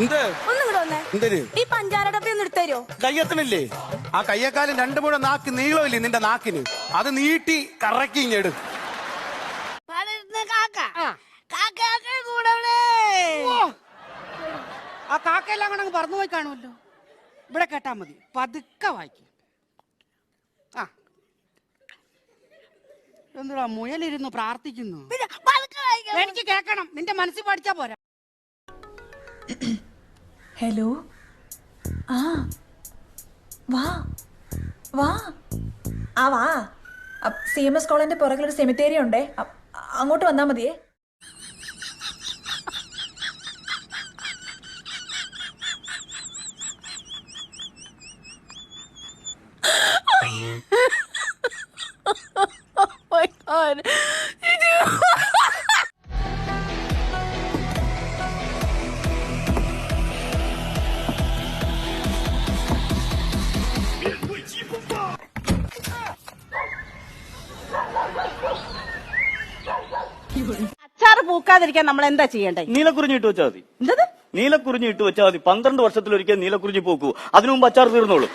എന്ത് ഒന്നും കൂടെ വന്നേ. എന്തര് ഈ പഞ്ചാര ഡബ്ബി ഒന്ന് എടുത്തരോ? കയ്യത്തണില്ലേ? ആ കയ്യേക്കാലും രണ്ടു മൂടെ നാക്ക് നീളമില്ലേ നിന്റെ നാക്കിന്? അത് നീട്ടി കറക്കി ഇങ്ങെടു. ആ കാക്കയെല്ലാം കൂടെ അങ്ങ് പറന്നു പോയി കാണുമല്ലോ. ഇവിടെ കേട്ടാ മതി, പതുക്കെ വായിക്കും. ആ എന്തുവാ മുയലിരുന്ന് പ്രാർത്ഥിക്കുന്നു? എനിക്ക് കേക്കണം, നിന്റെ മനസ്സിൽ പഠിച്ചാ പോരാ. ഹലോ, ആ വാ വാ ആ വാ. CMS കോളേജിന്റെ പുറകിലൊരു സെമിത്തേരി ഉണ്ടേ, അങ്ങോട്ട് വന്നാ മതിയേ. My God. അച്ചാറ് പൂക്കാതിരിക്കാൻ നമ്മൾ എന്താ ചെയ്യണ്ടേ? നീലക്കുറിഞ്ഞി ഇട്ട് വെച്ചാൽ മതി. എന്തത്? നീലക്കുറിഞ്ഞി ഇട്ട് വെച്ചാൽ മതി. 12 വർഷത്തിലൊരിക്കൽ നീലക്കുറിഞ്ഞി പൂക്കൂ. അതിനു മുമ്പ് അച്ചാർ തീർന്നോളൂ.